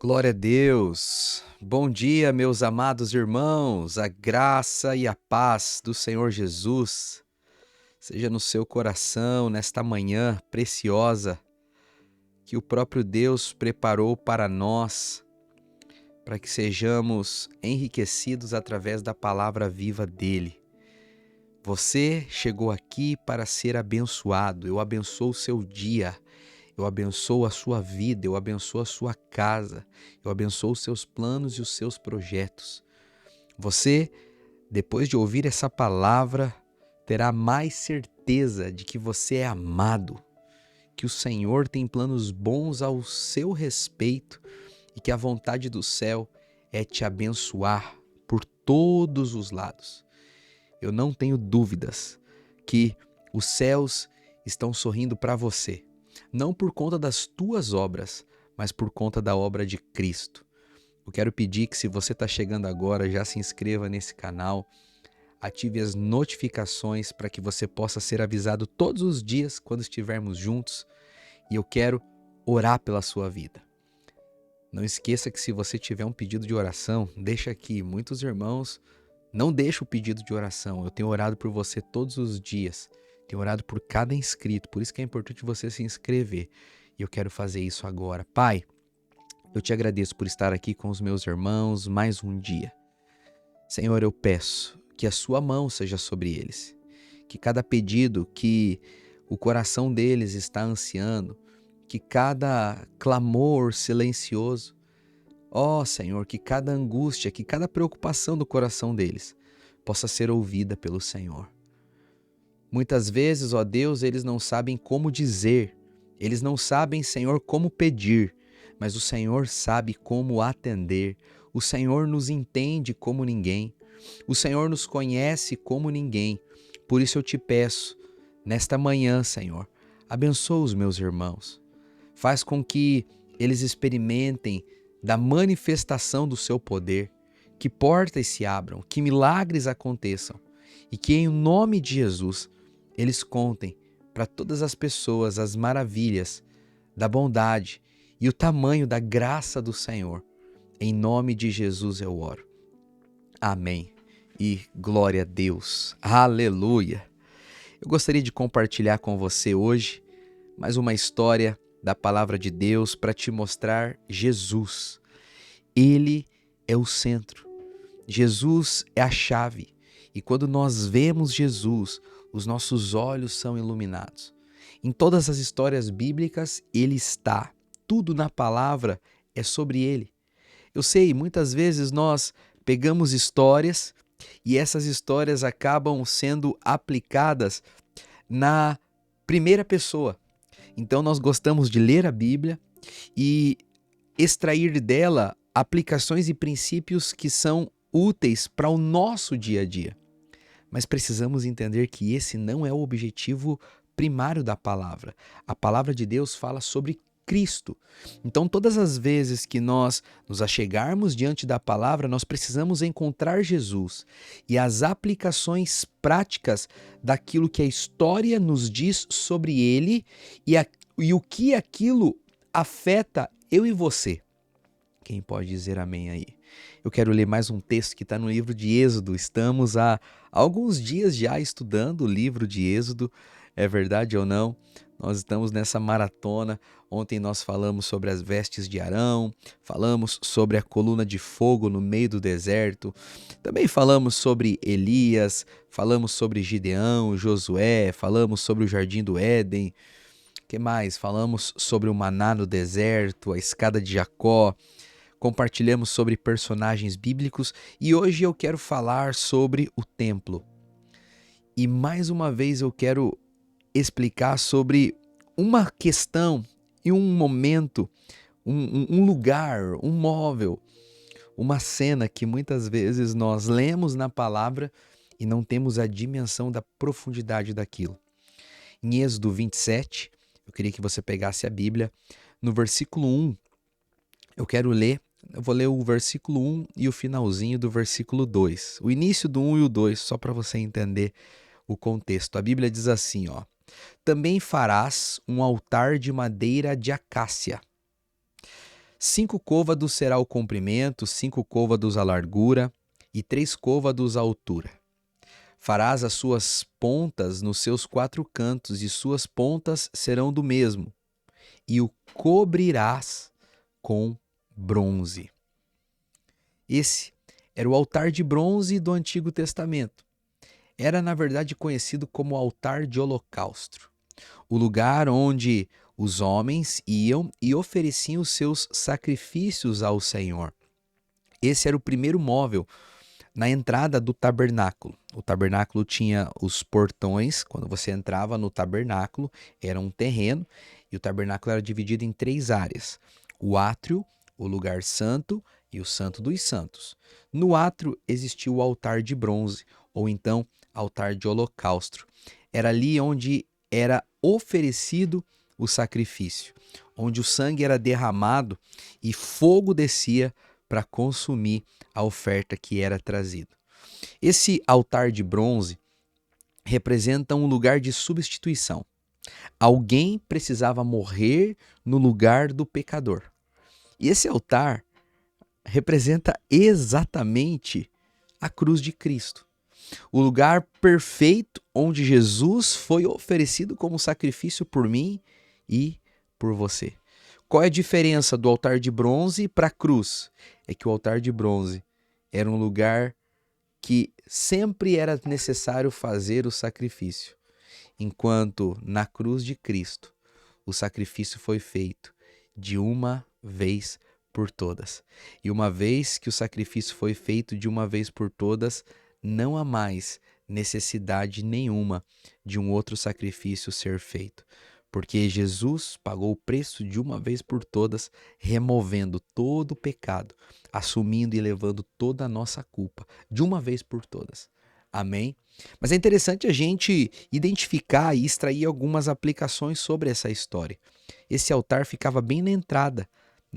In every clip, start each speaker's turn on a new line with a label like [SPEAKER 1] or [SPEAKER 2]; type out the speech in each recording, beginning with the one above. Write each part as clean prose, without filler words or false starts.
[SPEAKER 1] Glória a Deus. Bom dia, meus amados irmãos. A graça e a paz do Senhor Jesus seja no seu coração nesta manhã preciosa que o próprio Deus preparou para nós, para que sejamos enriquecidos através da palavra viva dele. Você chegou aqui para ser abençoado. Eu abençoo o seu dia. Eu abençoo a sua vida, eu abençoo a sua casa, eu abençoo os seus planos e os seus projetos. Você, depois de ouvir essa palavra, terá mais certeza de que você é amado, que o Senhor tem planos bons ao seu respeito e que a vontade do céu é te abençoar por todos os lados. Eu não tenho dúvidas que os céus estão sorrindo para você. Não por conta das tuas obras, mas por conta da obra de Cristo. Eu quero pedir que, se você está chegando agora, já se inscreva nesse canal, ative as notificações para que você possa ser avisado todos os dias quando estivermos juntos, e eu quero orar pela sua vida. Não esqueça que, se você tiver um pedido de oração, deixa aqui. Muitos irmãos não deixam o pedido de oração. Eu tenho orado por você todos os dias. Tenho orado por cada inscrito, por isso que é importante você se inscrever. E eu quero fazer isso agora. Pai, eu te agradeço por estar aqui com os meus irmãos mais um dia. Senhor, eu peço que a sua mão seja sobre eles, que cada pedido que o coração deles está ansiando, que cada clamor silencioso, Senhor, que cada angústia, que cada preocupação do coração deles possa ser ouvida pelo Senhor. Muitas vezes, Deus, eles não sabem como dizer, eles não sabem, Senhor, como pedir, mas o Senhor sabe como atender, o Senhor nos entende como ninguém, o Senhor nos conhece como ninguém. Por isso eu te peço, nesta manhã, Senhor, abençoa os meus irmãos, faz com que eles experimentem da manifestação do seu poder, que portas se abram, que milagres aconteçam e que, em nome de Jesus, eles contem para todas as pessoas as maravilhas da bondade e o tamanho da graça do Senhor. Em nome de Jesus eu oro. Amém. E glória a Deus. Aleluia. Eu gostaria de compartilhar com você hoje mais uma história da palavra de Deus para te mostrar Jesus. Ele é o centro. Jesus é a chave. E quando nós vemos Jesus, os nossos olhos são iluminados. Em todas as histórias bíblicas, ele está. Tudo na palavra é sobre ele. Eu sei, muitas vezes nós pegamos histórias e essas histórias acabam sendo aplicadas na primeira pessoa. Então nós gostamos de ler a Bíblia e extrair dela aplicações e princípios que são úteis para o nosso dia a dia. Mas precisamos entender que esse não é o objetivo primário da palavra. A palavra de Deus fala sobre Cristo. Então, todas as vezes que nós nos achegarmos diante da palavra, nós precisamos encontrar Jesus e as aplicações práticas daquilo que a história nos diz sobre ele e o que aquilo afeta eu e você. Quem pode dizer amém aí? Eu quero ler mais um texto que está no livro de Êxodo. Estamos há alguns dias já estudando o livro de Êxodo, é verdade ou não? Nós estamos nessa maratona. Ontem nós falamos sobre as vestes de Arão, falamos sobre a coluna de fogo no meio do deserto, também falamos sobre Elias, falamos sobre Gideão, Josué, falamos sobre o Jardim do Éden. Que mais? Falamos sobre o maná no deserto, a escada de Jacó. Compartilhamos sobre personagens bíblicos e hoje eu quero falar sobre o templo. E mais uma vez eu quero explicar sobre uma questão e um momento, um lugar, um móvel, uma cena que muitas vezes nós lemos na palavra e não temos a dimensão da profundidade daquilo. Em Êxodo 27, eu queria que você pegasse a Bíblia, no versículo 1, eu vou ler o versículo 1 e o finalzinho do versículo 2. O início do 1 e o 2, só para você entender o contexto. A Bíblia diz assim, também farás um altar de madeira de acácia. 5 côvados será o comprimento, 5 côvados a largura e 3 côvados a altura. Farás as suas pontas nos seus 4 cantos, e suas pontas serão do mesmo, e o cobrirás com bronze. Esse era o altar de bronze do Antigo Testamento. Era, na verdade, conhecido como altar de holocausto, o lugar onde os homens iam e ofereciam os seus sacrifícios ao Senhor. Esse era o primeiro móvel na entrada do tabernáculo. O tabernáculo tinha os portões. Quando você entrava no tabernáculo, era um terreno, e o tabernáculo era dividido em 3 áreas: o átrio, o lugar santo e o santo dos santos. No átrio existia o altar de bronze, ou então altar de holocausto. Era ali onde era oferecido o sacrifício, onde o sangue era derramado e fogo descia para consumir a oferta que era trazida. Esse altar de bronze representa um lugar de substituição. Alguém precisava morrer no lugar do pecador. E esse altar representa exatamente a cruz de Cristo, o lugar perfeito onde Jesus foi oferecido como sacrifício por mim e por você. Qual é a diferença do altar de bronze para a cruz? É que o altar de bronze era um lugar que sempre era necessário fazer o sacrifício, enquanto na cruz de Cristo o sacrifício foi feito de uma vez por todas. E uma vez que o sacrifício foi feito de uma vez por todas, não há mais necessidade nenhuma de um outro sacrifício ser feito, porque Jesus pagou o preço de uma vez por todas, removendo todo o pecado, assumindo e levando toda a nossa culpa, de uma vez por todas. Amém? Mas é interessante a gente identificar e extrair algumas aplicações sobre essa história. Esse altar ficava bem na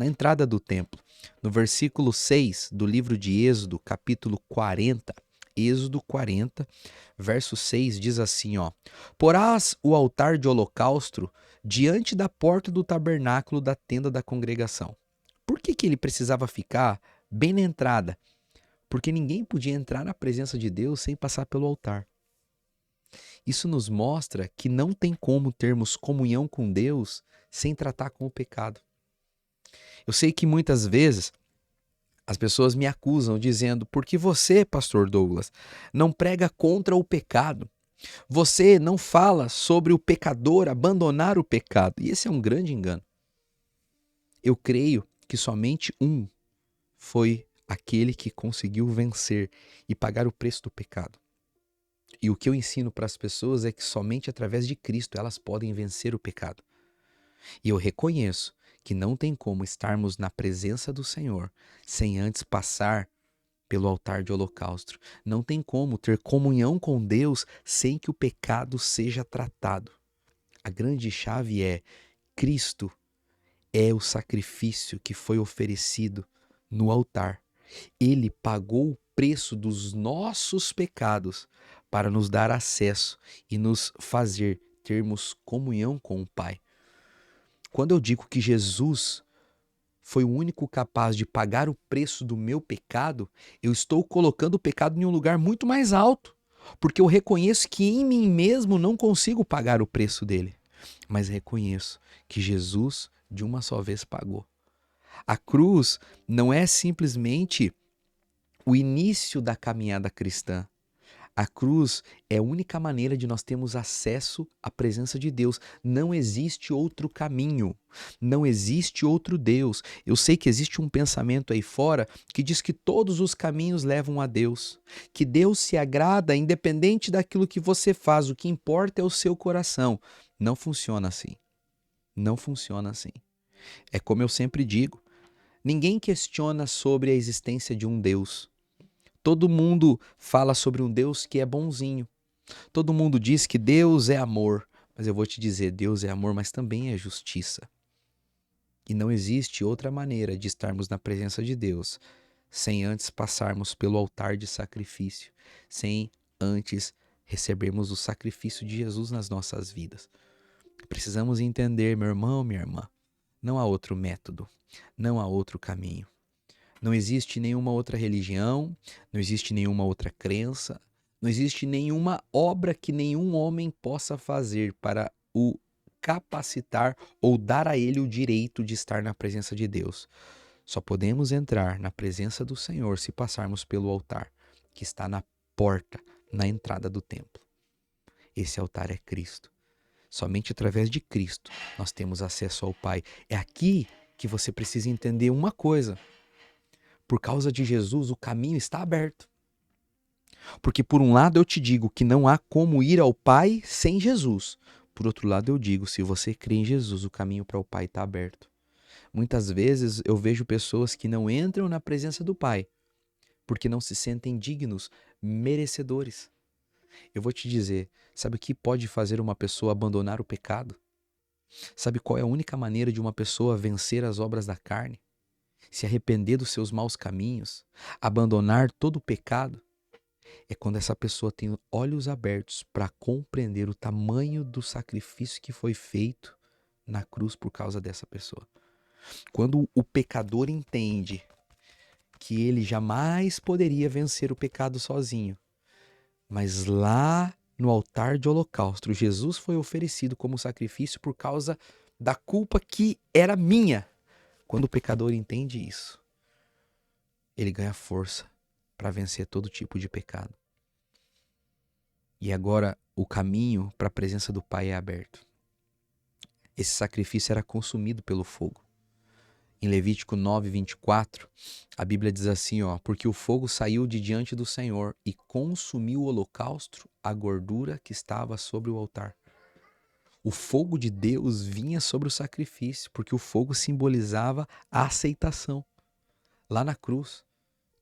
[SPEAKER 1] entrada do templo. No versículo 6 do livro de Êxodo, capítulo 40, Êxodo 40, verso 6 diz assim, ó: Porás o altar de holocausto diante da porta do tabernáculo da tenda da congregação. Por que ele precisava ficar bem na entrada? Porque ninguém podia entrar na presença de Deus sem passar pelo altar. Isso nos mostra que não tem como termos comunhão com Deus sem tratar com o pecado. Eu sei que muitas vezes as pessoas me acusam dizendo: por que você, pastor Douglas, não prega contra o pecado? Você não fala sobre o pecador abandonar o pecado. E esse é um grande engano. Eu creio que somente um foi aquele que conseguiu vencer e pagar o preço do pecado. E o que eu ensino para as pessoas é que somente através de Cristo elas podem vencer o pecado. E eu reconheço que não tem como estarmos na presença do Senhor sem antes passar pelo altar de holocausto. Não tem como ter comunhão com Deus sem que o pecado seja tratado. A grande chave é: Cristo é o sacrifício que foi oferecido no altar. Ele pagou o preço dos nossos pecados para nos dar acesso e nos fazer termos comunhão com o Pai. Quando eu digo que Jesus foi o único capaz de pagar o preço do meu pecado, eu estou colocando o pecado em um lugar muito mais alto, porque eu reconheço que em mim mesmo não consigo pagar o preço dele, mas reconheço que Jesus de uma só vez pagou. A cruz não é simplesmente o início da caminhada cristã. A cruz é a única maneira de nós termos acesso à presença de Deus. Não existe outro caminho, não existe outro Deus. Eu sei que existe um pensamento aí fora que diz que todos os caminhos levam a Deus, que Deus se agrada independente daquilo que você faz, o que importa é o seu coração. Não funciona assim. Não funciona assim. É como eu sempre digo, ninguém questiona sobre a existência de um Deus. Todo mundo fala sobre um Deus que é bonzinho. Todo mundo diz que Deus é amor. Mas eu vou te dizer, Deus é amor, mas também é justiça. E não existe outra maneira de estarmos na presença de Deus sem antes passarmos pelo altar de sacrifício, sem antes recebermos o sacrifício de Jesus nas nossas vidas. Precisamos entender, meu irmão, minha irmã, Não há outro método, não há outro caminho. Não existe nenhuma outra religião, não existe nenhuma outra crença, não existe nenhuma obra que nenhum homem possa fazer para o capacitar ou dar a ele o direito de estar na presença de Deus. Só podemos entrar na presença do Senhor se passarmos pelo altar, que está na porta, na entrada do templo. Esse altar é Cristo. Somente através de Cristo nós temos acesso ao Pai. É aqui que você precisa entender uma coisa. Por causa de Jesus, o caminho está aberto. Porque por um lado eu te digo que não há como ir ao Pai sem Jesus. Por outro lado eu digo, se você crê em Jesus, o caminho para o Pai está aberto. Muitas vezes eu vejo pessoas que não entram na presença do Pai porque não se sentem dignos, merecedores. Eu vou te dizer, sabe o que pode fazer uma pessoa abandonar o pecado? Sabe qual é a única maneira de uma pessoa vencer as obras da carne? Se arrepender dos seus maus caminhos, abandonar todo o pecado? É quando essa pessoa tem olhos abertos para compreender o tamanho do sacrifício que foi feito na cruz por causa dessa pessoa. Quando o pecador entende que ele jamais poderia vencer o pecado sozinho, mas lá no altar de holocausto, Jesus foi oferecido como sacrifício por causa da culpa que era minha. Quando o pecador entende isso, ele ganha força para vencer todo tipo de pecado. E agora o caminho para a presença do Pai é aberto. Esse sacrifício era consumido pelo fogo. Em Levítico 9:24, a Bíblia diz assim, porque o fogo saiu de diante do Senhor e consumiu o holocausto, a gordura que estava sobre o altar. O fogo de Deus vinha sobre o sacrifício, porque o fogo simbolizava a aceitação. Lá na cruz,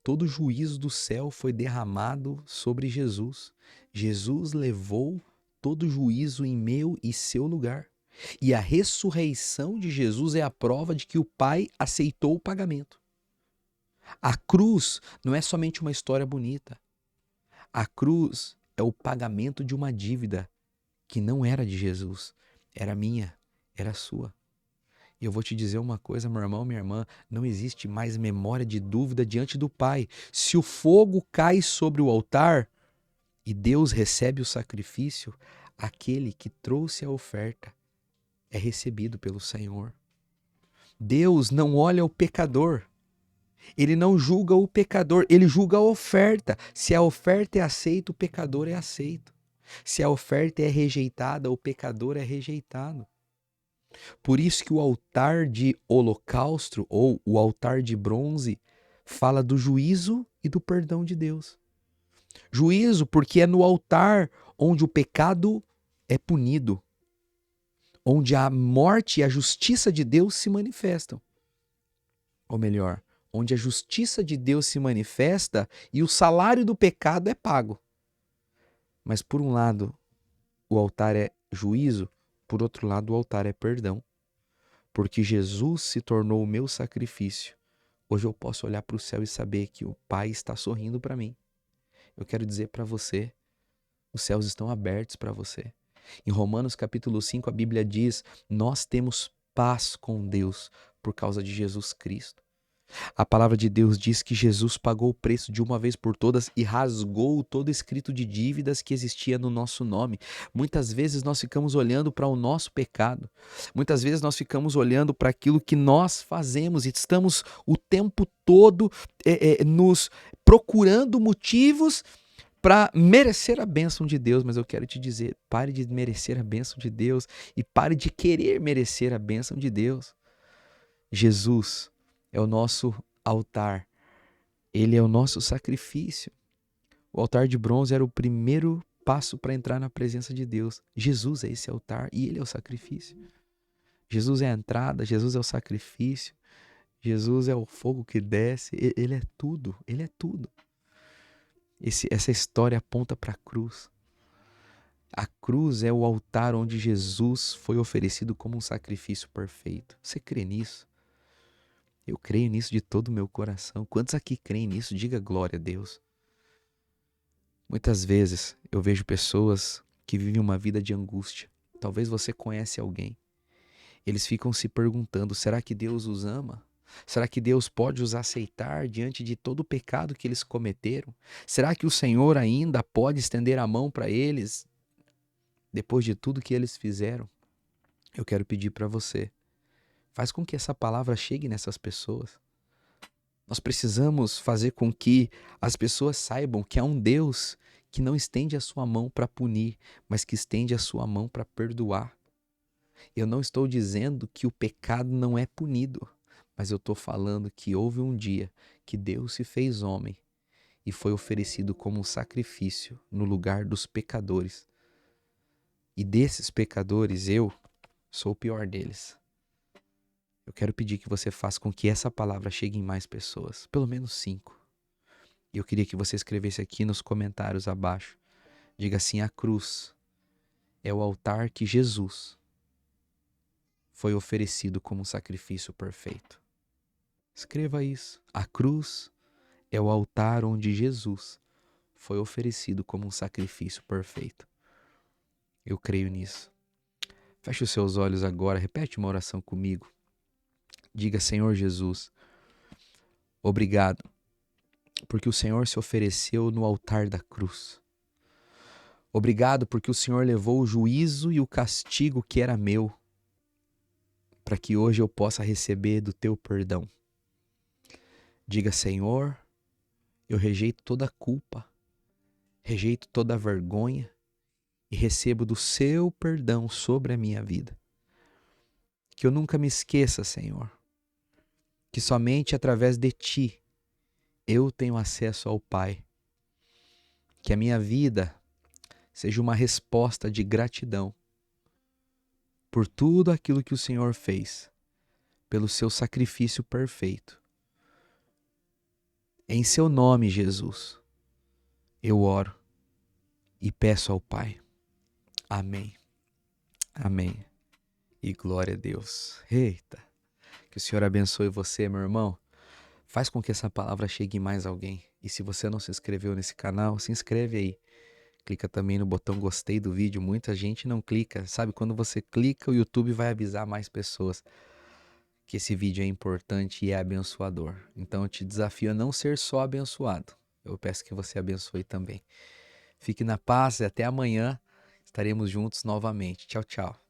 [SPEAKER 1] todo o juízo do céu foi derramado sobre Jesus. Jesus levou todo o juízo em meu e seu lugar. E a ressurreição de Jesus é a prova de que o Pai aceitou o pagamento. A cruz não é somente uma história bonita. A cruz é o pagamento de uma dívida que não era de Jesus, era minha, era sua. E eu vou te dizer uma coisa, meu irmão, minha irmã, não existe mais memória de dúvida diante do Pai. Se o fogo cai sobre o altar e Deus recebe o sacrifício, aquele que trouxe a oferta é recebido pelo Senhor. Deus não olha o pecador. Ele não julga o pecador, ele julga a oferta. Se a oferta é aceita, o pecador é aceito. Se a oferta é rejeitada, o pecador é rejeitado. Por isso que o altar de holocausto ou o altar de bronze fala do juízo e do perdão de Deus. Juízo porque é no altar onde o pecado é punido, onde a morte e a justiça de Deus se manifestam. Ou melhor, onde a justiça de Deus se manifesta e o salário do pecado é pago. Mas por um lado, o altar é juízo, por outro lado, o altar é perdão. Porque Jesus se tornou o meu sacrifício. Hoje eu posso olhar para o céu e saber que o Pai está sorrindo para mim. Eu quero dizer para você, os céus estão abertos para você. Em Romanos capítulo 5, a Bíblia diz, nós temos paz com Deus por causa de Jesus Cristo. A palavra de Deus diz que Jesus pagou o preço de uma vez por todas e rasgou todo escrito de dívidas que existia no nosso nome. Muitas vezes nós ficamos olhando para o nosso pecado. Muitas vezes nós ficamos olhando para aquilo que nós fazemos e estamos o tempo todo nos procurando motivos para merecer a bênção de Deus. Mas eu quero te dizer, pare de merecer a bênção de Deus e pare de querer merecer a bênção de Deus. Jesus é o nosso altar. Ele é o nosso sacrifício. O altar de bronze era o primeiro passo para entrar na presença de Deus. Jesus é esse altar e ele é o sacrifício. Jesus é a entrada, Jesus é o sacrifício. Jesus é o fogo que desce. Ele é tudo, ele é tudo. Essa história aponta para a cruz. A cruz é o altar onde Jesus foi oferecido como um sacrifício perfeito. Você crê nisso? Eu creio nisso de todo o meu coração. Quantos aqui creem nisso? Diga glória a Deus. Muitas vezes eu vejo pessoas que vivem uma vida de angústia. Talvez você conhece alguém. Eles ficam se perguntando: será que Deus os ama? Será que Deus pode os aceitar diante de todo o pecado que eles cometeram? Será que o Senhor ainda pode estender a mão para eles depois de tudo que eles fizeram? Eu quero pedir para você, faz com que essa palavra chegue nessas pessoas. Nós precisamos fazer com que as pessoas saibam que há um Deus que não estende a sua mão para punir, mas que estende a sua mão para perdoar. Eu não estou dizendo que o pecado não é punido, mas eu estou falando que houve um dia que Deus se fez homem e foi oferecido como um sacrifício no lugar dos pecadores. E desses pecadores, eu sou o pior deles. Eu quero pedir que você faça com que essa palavra chegue em mais pessoas, pelo menos 5. E eu queria que você escrevesse aqui nos comentários abaixo. Diga assim: a cruz é o altar que Jesus foi oferecido como um sacrifício perfeito. Escreva isso. A cruz é o altar onde Jesus foi oferecido como um sacrifício perfeito. Eu creio nisso. Feche os seus olhos agora, repete uma oração comigo. Diga: Senhor Jesus, obrigado, porque o Senhor se ofereceu no altar da cruz. Obrigado porque o Senhor levou o juízo e o castigo que era meu, para que hoje eu possa receber do teu perdão. Diga: Senhor, eu rejeito toda a culpa, rejeito toda a vergonha e recebo do seu perdão sobre a minha vida. Que eu nunca me esqueça, Senhor, que somente através de Ti eu tenho acesso ao Pai. Que a minha vida seja uma resposta de gratidão por tudo aquilo que o Senhor fez, pelo seu sacrifício perfeito. Em seu nome, Jesus, eu oro e peço ao Pai. Amém. Amém. E glória a Deus. Eita, que o Senhor abençoe você, meu irmão. Faz com que essa palavra chegue em mais alguém. E se você não se inscreveu nesse canal, se inscreve aí. Clica também no botão gostei do vídeo. Muita gente não clica. Sabe, quando você clica, o YouTube vai avisar mais pessoas que esse vídeo é importante e é abençoador. Então eu te desafio a não ser só abençoado. Eu peço que você abençoe também. Fique na paz e até amanhã. Estaremos juntos novamente. Tchau, tchau.